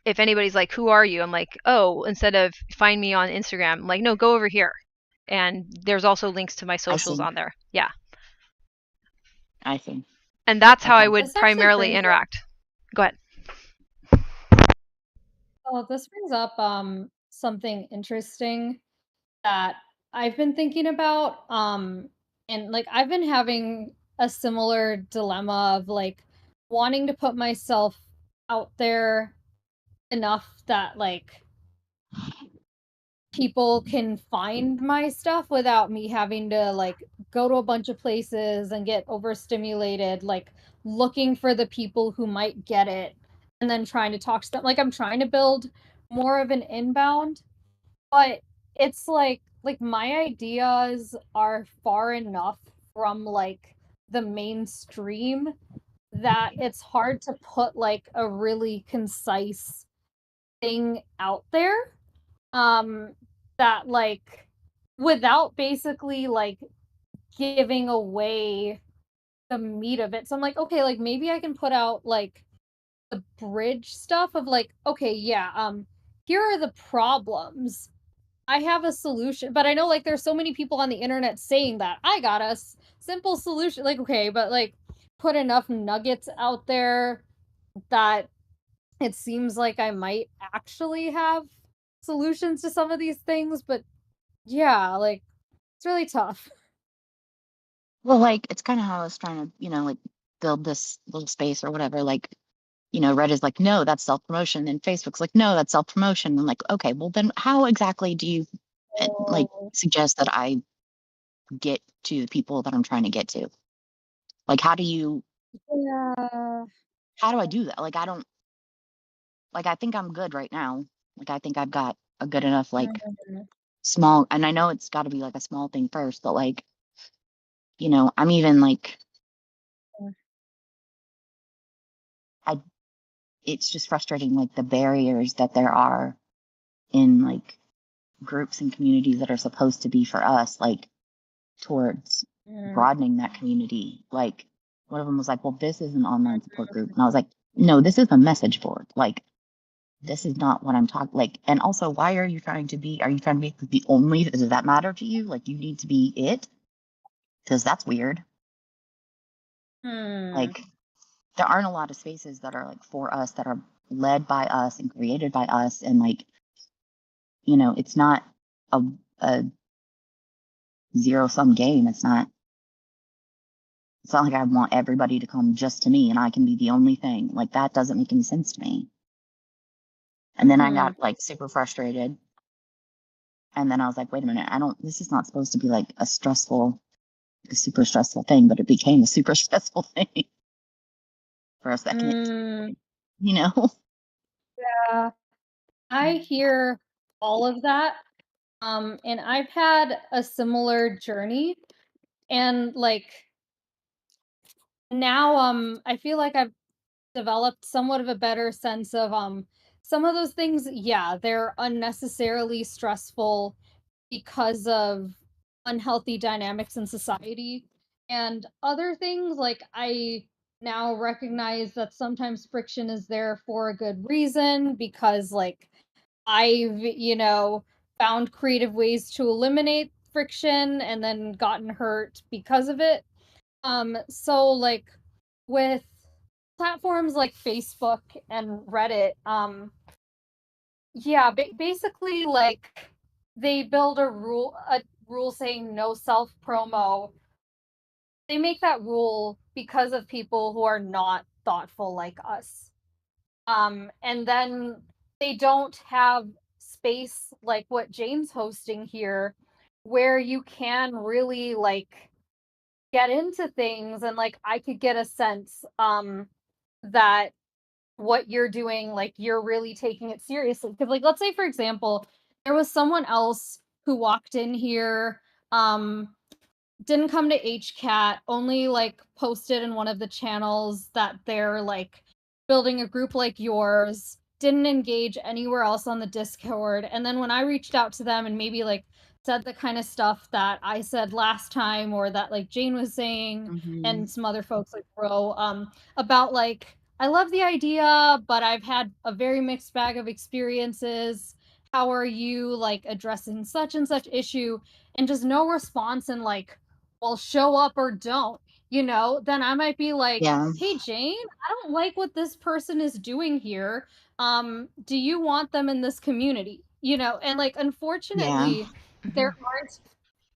if anybody's like, "Who are you?" I'm like, "Oh," instead of "Find me on Instagram," I'm like, "No, go over here." And there's also links to my I socials see. on there. Yeah. I see. And that's how I Okay. would This actually primarily brings up interact. Go ahead. this brings up something interesting that I've been thinking about. And like I've been having a similar dilemma of like wanting to put myself out there enough that like people can find my stuff without me having to like go to a bunch of places and get overstimulated, like looking for the people who might get it and then trying to talk to them. Like I'm trying to build more of an inbound, but it's like my ideas are far enough from like the mainstream that it's hard to put like a really concise thing out there, um that like without basically like giving away the meat of it. So I'm like, okay, like maybe I can put out like the bridge stuff of like, okay, yeah, here are the problems, I have a solution. But I know like there's so many people on the internet saying that I got a simple solution. Like, okay, but like put enough nuggets out there that it seems like I might actually have solutions to some of these things, but yeah, like it's really tough. Well, like it's kind of how I was trying to, like build this little space or whatever. Like, Reddit's like, no, that's self promotion, and Facebook's like, no, that's self promotion. I'm like, okay, well then, how exactly do you like Oh, suggest that I get to the people that I'm trying to get to? Like, yeah. how do I do that? Like, I don't like. I think I'm good right now. Like, I think I've got a good enough like Mhm. small, and I know it's got to be like a small thing first, but like, I'm even like I. It's just frustrating, like the barriers that there are in like groups and communities that are supposed to be for us, like towards Mm. broadening that community. Like one of them was like, well, this is an online support group. And I was like, no, this is a message board. Like, this is not what I'm talking like. And also, why are you trying to be, the only, does that matter to you? Like, you need to be it? Because that's weird. Hmm. Like, there aren't a lot of spaces that are like for us, that are led by us and created by us. And like, it's not a zero sum game. It's not like I want everybody to come just to me and I can be the only thing. Like that doesn't make any sense to me. And then I Mhm. got like super frustrated. And then I was like, wait a minute, this is not supposed to be like a super stressful thing, but it became a super stressful thing for a second, Mm. you know? Yeah. I hear all of that. And I've had a similar journey, and like now I feel like I've developed somewhat of a better sense of some of those things, yeah, they're unnecessarily stressful because of unhealthy dynamics in society. And other things, like I now recognize that sometimes friction is there for a good reason, because like I've, found creative ways to eliminate friction and then gotten hurt because of it. So like with platforms like Facebook and Reddit, yeah, basically like they build a rule saying no self promo. They make that rule because of people who are not thoughtful like us. And then they don't have space like what Jane's hosting here, where you can really like get into things, and like I could get a sense that what you're doing, like you're really taking it seriously. Because like let's say for example, there was someone else who walked in here, um didn't come to HCAT, only like posted in one of the channels that they're like building a group like yours, didn't engage anywhere else on the Discord. And then when I reached out to them and maybe like said the kind of stuff that I said last time, or that like Jane was saying Mm-hmm. and some other folks like Ro, about like, I love the idea, but I've had a very mixed bag of experiences. How are you like addressing such and such issue? And just no response, and like, well, show up or don't, then I might be like, Yeah. hey, Jane, I don't like what this person is doing here. Do you want them in this community? And like, Yeah. unfortunately, there aren't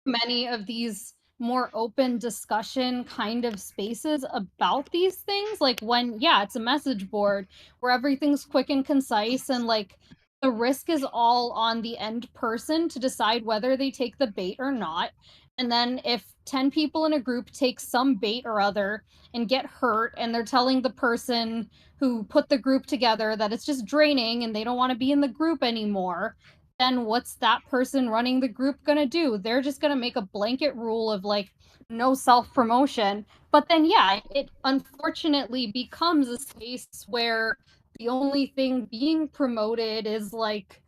many of these more open discussion kind of spaces about these things. Like when, yeah, it's a message board where everything's quick and concise, and like the risk is all on the end person to decide whether they take the bait or not. And then if 10 people in a group take some bait or other and get hurt, and they're telling the person who put the group together that it's just draining and they don't want to be in the group anymore, then what's that person running the group gonna do? They're just gonna make a blanket rule of like no self promotion. But then, yeah, it unfortunately becomes a space where the only thing being promoted is like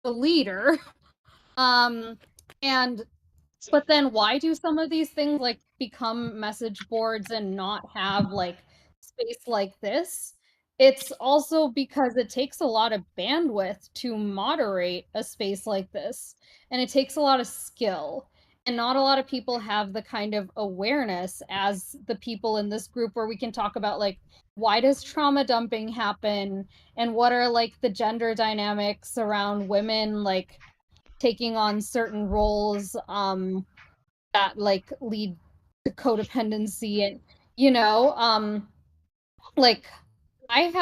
the leader. Um, and but then why do some of these things like become message boards and not have like space like this? It's also because it takes a lot of bandwidth to moderate a space like this, and it takes a lot of skill. And not a lot of people have the kind of awareness as the people in this group where we can talk about, like, why does trauma dumping happen, and what are, like, the gender dynamics around women, like, taking on certain roles that, like, lead to codependency. And, you know, like, I've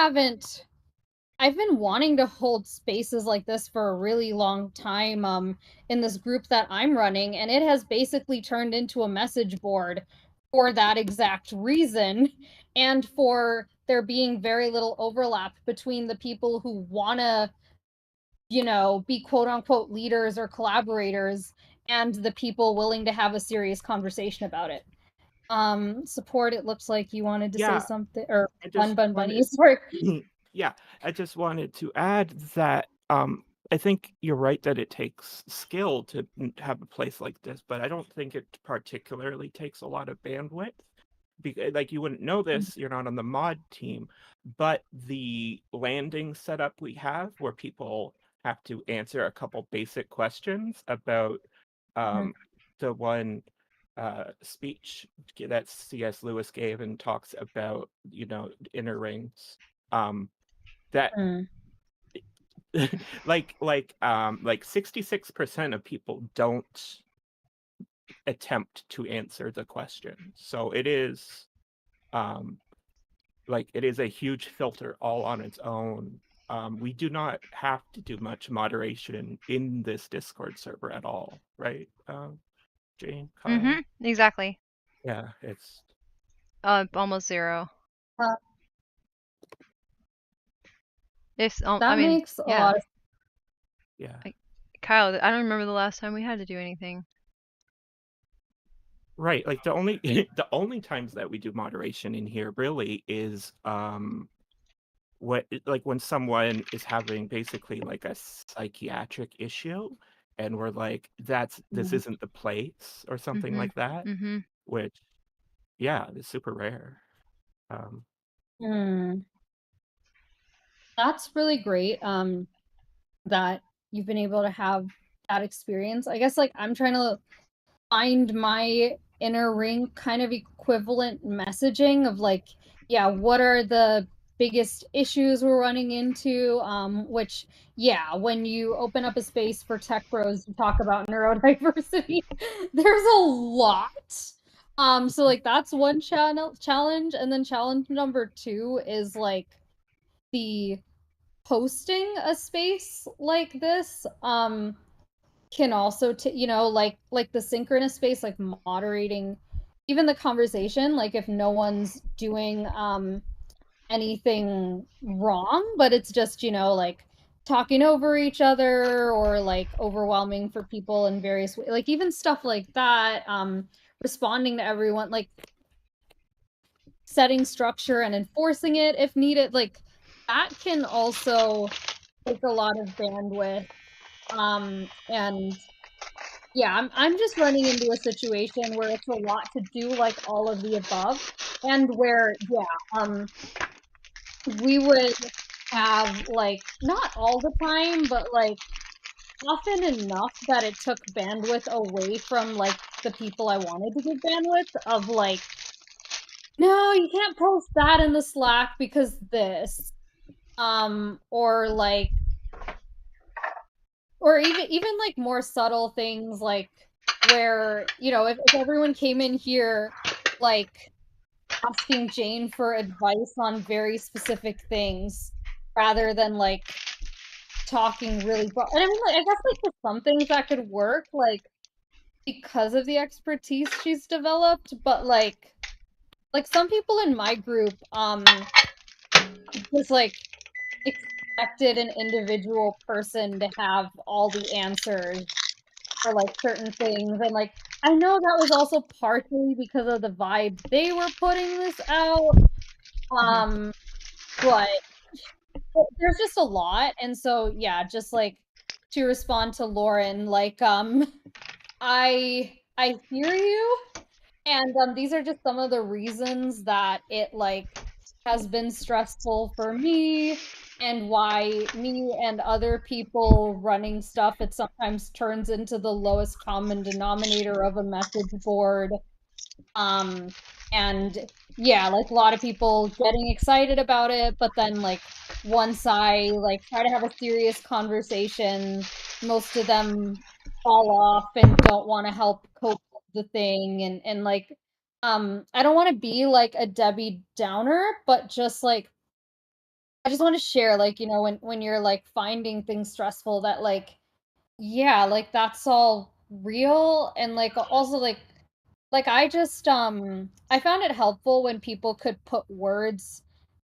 been wanting to hold spaces like this for a really long time in this group that I'm running, and it has basically turned into a message board for that exact reason, and for there being very little overlap between the people who want to, you know, be quote unquote leaders or collaborators and the people willing to have a serious conversation about it. Support, it looks like you wanted to say Yeah, something, or I Bun just Bun wanted, Bunnies. Sorry. yeah, I just wanted to add that I think you're right that it takes skill to have a place like this, but I don't think it particularly takes a lot of bandwidth. Like you wouldn't know this, you're not on the mod team, but the landing setup we have where people have to answer a couple basic questions about um, the one speech that C.S. Lewis gave and talks about, inner rings. That Mm. like 66% of people don't attempt to answer the question. So it is it is a huge filter all on its own. We do not have to do much moderation in this Discord server at all, right? Jane, Kyle? Exactly. Yeah, it's Almost zero. Uh, It's I that mean, makes a yeah. lot of yeah. Kyle, I don't remember the last time we had to do anything. Right, like the only the only times that we do moderation in here really is when someone is having basically like a psychiatric issue and we're like this isn't the place or something like that, which yeah, is super rare. That's really great that you've been able to have that experience. I guess, like, I'm trying to find my inner ring kind of equivalent messaging of, like, yeah, what are the biggest issues we're running into, which, yeah, when you open up a space for tech bros to talk about neurodiversity, there's a lot. So, like, that's one challenge, and then challenge number 2 is, like, the hosting a space like this can also you know, like the synchronous space, like moderating even the conversation, like if no one's doing anything wrong, but it's just, you know, like talking over each other or like overwhelming for people in various ways, like even stuff like that, responding to everyone, like setting structure and enforcing it if needed, like that can also take a lot of bandwidth. And yeah, I'm just running into a situation where it's a lot to do, like all of the above, and where, yeah, we would have, like, not all the time, but like often enough that it took bandwidth away from like the people I wanted to give bandwidth, of like, no, you can't post that in the Slack because this, or like, or even like more subtle things, like where, you know, if everyone came in here like asking Jane for advice on very specific things rather than like talking really broad. And I mean, like, I guess like for some things that could work, like because of the expertise she's developed, but like some people in my group just like expected an individual person to have all the answers for like certain things, and like I know that was also partially because of the vibe they were putting this out, but there's just a lot. And so yeah, just like to respond to Lauren, like I hear you, and these are just some of the reasons that it like has been stressful for me, and why me and other people running stuff, it sometimes turns into the lowest common denominator of a message board. And yeah, like a lot of people getting excited about it, but then like once I like try to have a serious conversation, most of them fall off and don't want to help cope with the thing. And like I don't want to be like a Debbie Downer, but just like I just want to share, like, you know, when you're like finding things stressful, that like yeah, like that's all real. And like also like I just I found it helpful when people could put words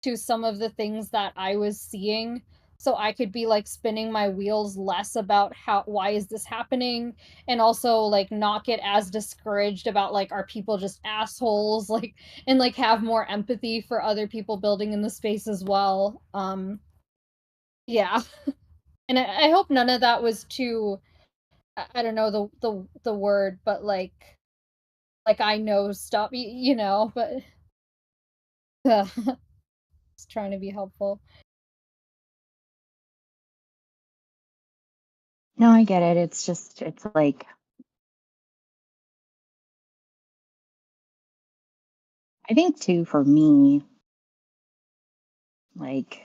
to some of the things that I was seeing, so I could be like spinning my wheels less about how why is this happening, and also like not get as discouraged about like are people just assholes, like, and like have more empathy for other people building in the space as well. Yeah. And I hope none of that was too I don't know the word, but like I know stuff, you know, but just trying to be helpful. No, I get it. It's just, it's like, I think too, for me, like,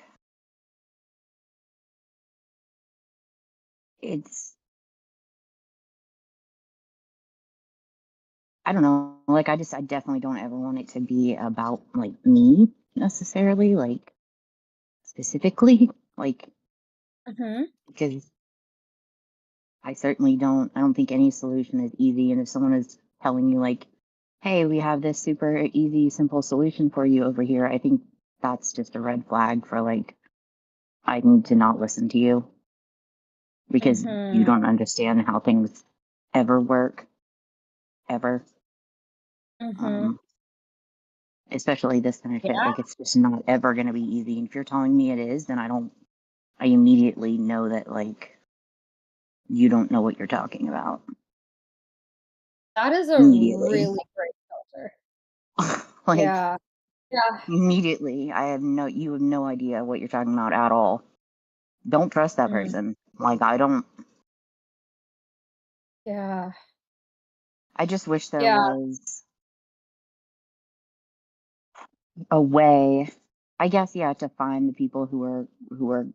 it's, I don't know, like, I definitely don't ever want it to be about, like, me necessarily, like, specifically, like, Mhm. because I certainly I don't think any solution is easy. And if someone is telling you, like, hey, we have this super easy, simple solution for you over here, I think that's just a red flag for, like, I need to not listen to you because you Mhm. don't understand how things ever work, ever. Mhm. Um, especially this kind of shit. Yeah. Like, it's just not ever going to be easy. And if you're telling me it is, then I immediately know that, like, you don't know what you're talking about. That is a Immediately. really great filter. Like, Yeah. Yeah. immediately, you have no idea what you're talking about at all. Don't trust that Mm. person. Like, Yeah. I just wish there Yeah. was a way, I guess, yeah, to find the people who are,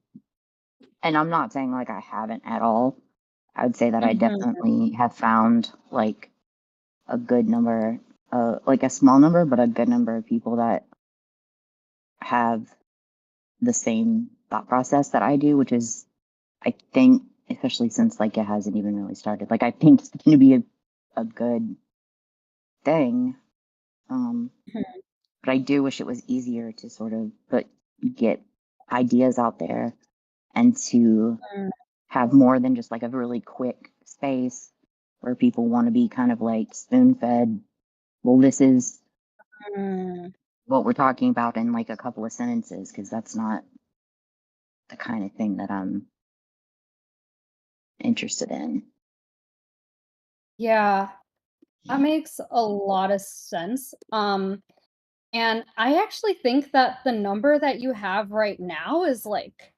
and I'm not saying like I haven't at all. I would say that I Mhm. definitely have found like a good number, like a small number, but a good number of people that have the same thought process that I do, which is, I think, especially since like it hasn't even really started, like I think it's going to be a good thing. Mhm. But I do wish it was easier to sort of get ideas out there and to Mm. have more than just like a really quick space where people want to be kind of like spoon fed. Well, this is Mm. what we're talking about in like a couple of sentences, because that's not the kind of thing that I'm interested in. Yeah. That makes a lot of sense. And I actually think that the number that you have right now is like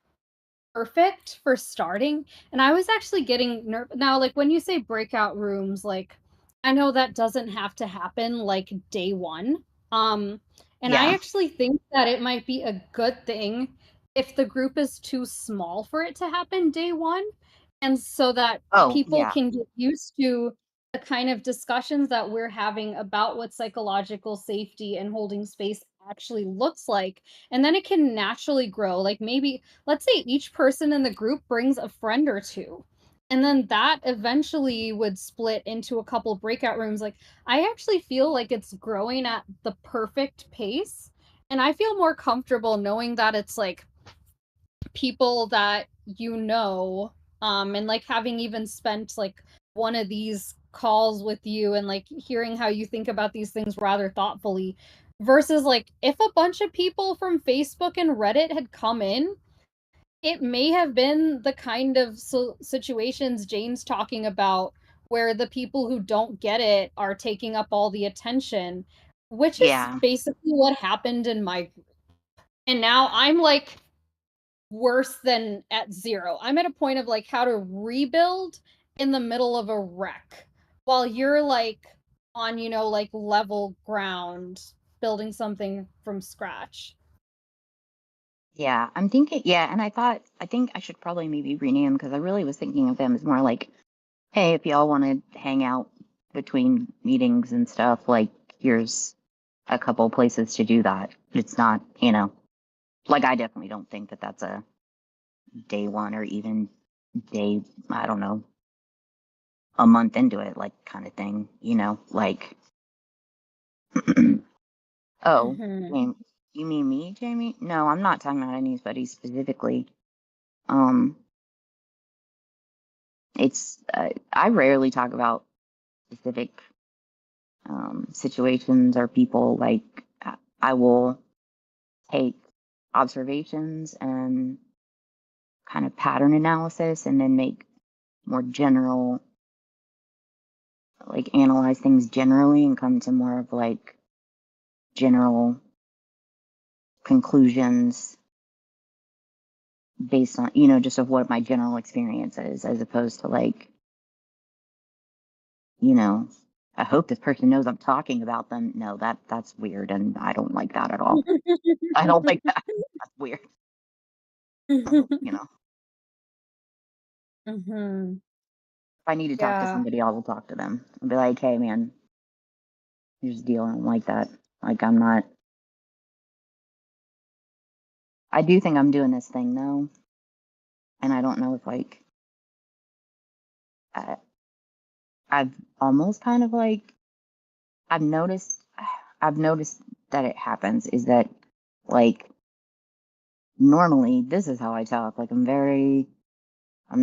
perfect for starting. And I was actually getting now, like when you say breakout rooms, like I know that doesn't have to happen like day one. Um, and I Yeah. actually think that it might be a good thing if the group is too small for it to happen day one, and so that Oh, people yeah. can get used to the kind of discussions that we're having about what psychological safety and holding space actually looks like. And then it can naturally grow. Like maybe let's say each person in the group brings a friend or two, and then that eventually would split into a couple breakout rooms. Like I actually feel like it's growing at the perfect pace, and I feel more comfortable knowing that it's like people that you know, and like having even spent like one of these calls with you and like hearing how you think about these things rather thoughtfully, versus like if a bunch of people from Facebook and Reddit had come in, it may have been the kind of situations Jane's talking about, where the people who don't get it are taking up all the attention, which is Yeah. basically what happened in my group. And now I'm like worse than at 0. I'm at a point of like how to rebuild in the middle of a wreck while you're like on, you know, like level ground building something from scratch. Yeah, I'm thinking, yeah, and I think I should probably maybe rename them because I really was thinking of them as more like, hey, if y'all want to hang out between meetings and stuff, like, here's a couple places to do that. It's not, you know, like, I definitely don't think that that's a day one or even day, I don't know, a month into it, like, kind of thing, you know, like, oh, Mhm. you mean me, Jamie? No, I'm not talking about anybody specifically. Um, it's I rarely talk about specific situations or people. Like I will take observations and kind of pattern analysis, and then make more general, like analyze things generally and come to more of like general conclusions based on, you know, just of what my general experience is, as opposed to like, you know, I hope this person knows I'm talking about them. No, that's weird, and I don't like that at all. I don't like that. That's weird. You know, Mhm. if I need to talk to Yeah. somebody, I will talk to them. I'll be like, hey, man, here's the deal. I don't like that. Like, I'm not. I do think I'm doing this thing though, and I don't know if like I, I've almost kind of like I've noticed. I've noticed that it happens is that like normally this is how I talk. Like I'm very